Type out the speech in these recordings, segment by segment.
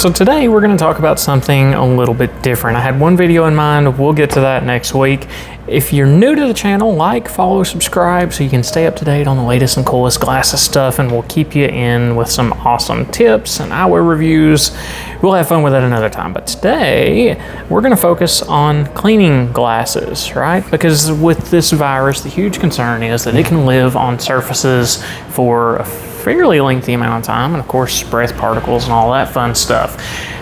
So today we're going to talk about something a little bit different. I had one video in mind, we'll get to that next week. If you're new to the channel, like, follow, subscribe so you can stay up to date on the latest and coolest glasses stuff, and we'll keep you in with some awesome tips and eyewear reviews. We'll have fun with that another time, but today we're going to focus on cleaning glasses, right? Because with this virus, the huge concern is that it can live on surfaces for a fairly lengthy amount of time, and of course breath particles and all that fun stuff.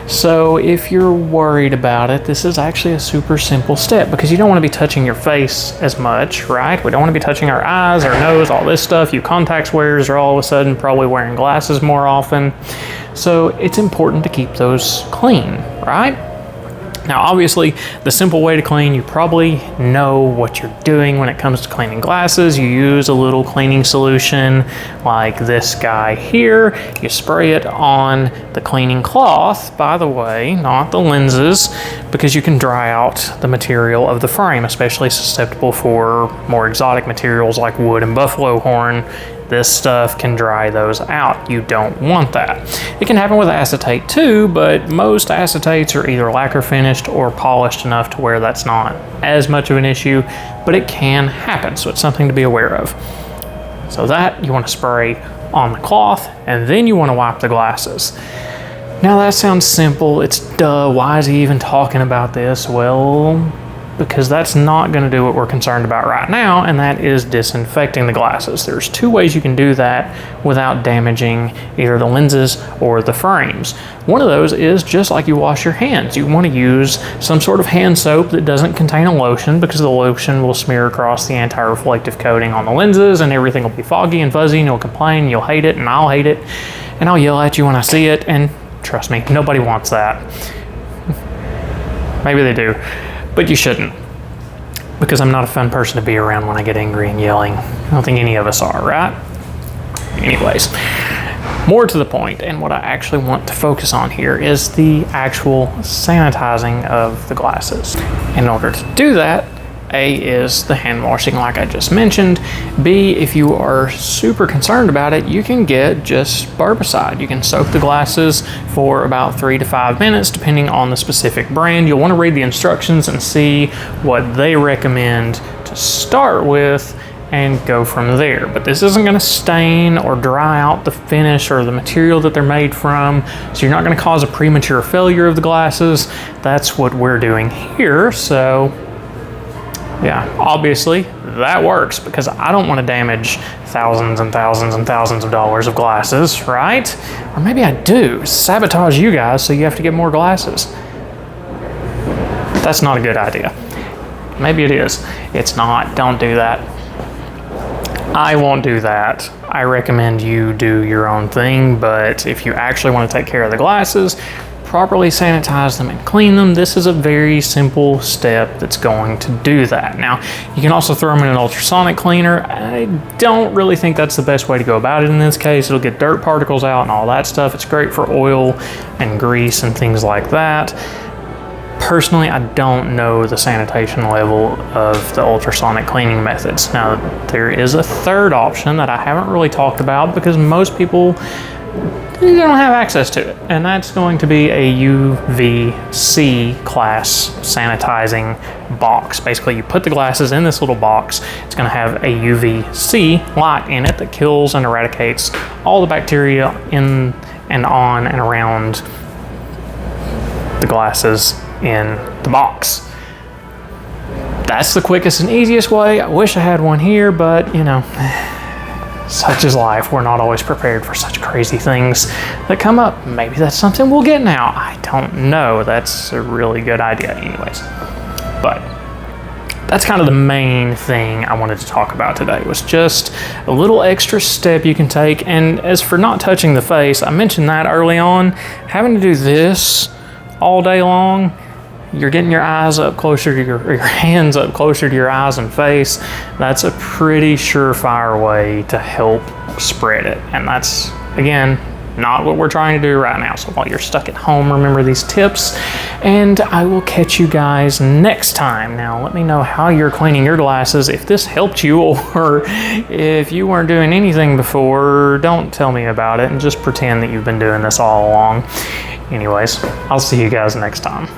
So if you're worried about it, this is actually a super simple step, because you don't want to be touching your face as much, right? We don't want to be touching our eyes, our nose, all this stuff. You contacts wearers are all of a sudden probably wearing glasses more often. So it's important to keep those clean, right? Now, obviously, the simple way to clean, you probably know what you're doing when it comes to cleaning glasses. You use a little cleaning solution like this guy here. You spray it on the cleaning cloth, by the way, not the lenses, because you can dry out the material of the frame, especially susceptible for more exotic materials like wood and buffalo horn. This stuff can dry those out. You don't want that. It can happen with acetate too, but most acetates are either lacquer finished or polished enough to where that's not as much of an issue, but it can happen, so it's something to be aware of. So that you want to spray on the cloth, and then you want to wipe the glasses. Now that sounds simple. It's duh, why is he even talking about this? Well, because that's not going to do what we're concerned about right now, and that is disinfecting the glasses. There's two ways you can do that without damaging either the lenses or the frames. One of those is just like you wash your hands. You want to use some sort of hand soap that doesn't contain a lotion, because the lotion will smear across the anti-reflective coating on the lenses and everything will be foggy and fuzzy, and you'll complain, you'll hate it, and I'll hate it, and I'll yell at you when I see it, and trust me, nobody wants that. Maybe they do. But you shouldn't, because I'm not a fun person to be around when I get angry and yelling. I don't think any of us are, right? Anyways, more to the point, and what I actually want to focus on here is the actual sanitizing of the glasses. In order to do that, A is the hand washing like I just mentioned. B, if you are super concerned about it, you can get just barbicide. You can soak the glasses for about 3 to 5 minutes depending on the specific brand. You'll want to read the instructions and see what they recommend to start with and go from there. But this isn't going to stain or dry out the finish or the material that they're made from, so you're not going to cause a premature failure of the glasses. That's what we're doing here. So yeah, obviously that works, because I don't want to damage thousands and thousands and thousands of dollars of glasses, right? Or maybe I do, sabotage you guys so you have to get more glasses. That's not a good idea. Maybe it is. It's not. Don't do that. I won't do that. I recommend you do your own thing, but if you actually want to take care of the glasses, properly sanitize them and clean them, this is a very simple step that's going to do that. Now, you can also throw them in an ultrasonic cleaner. I don't really think that's the best way to go about it in this case. It'll get dirt particles out and all that stuff. It's great for oil and grease and things like that. Personally, I don't know the sanitation level of the ultrasonic cleaning methods. Now, there is a third option that I haven't really talked about, because most people don't have access to it, and that's going to be a UVC class sanitizing box. Basically, you put the glasses in this little box. It's going to have a UVC light in it that kills and eradicates all the bacteria in and on and around the glasses in the box. That's the quickest and easiest way. I wish I had one here, but you know, such is life. We're not always prepared for such crazy things that come up. Maybe that's something we'll get now. I don't know. That's a really good idea anyways. But that's kind of the main thing I wanted to talk about today, was just a little extra step you can take. And as for not touching the face, I mentioned that early on. Having to do this all day long, you're getting your eyes up closer to your hands up closer to your eyes and face. That's a pretty surefire way to help spread it. And that's, again, not what we're trying to do right now. So while you're stuck at home, remember these tips, and I will catch you guys next time. Now, let me know how you're cleaning your glasses. If this helped you, or if you weren't doing anything before, don't tell me about it and just pretend that you've been doing this all along. Anyways, I'll see you guys next time.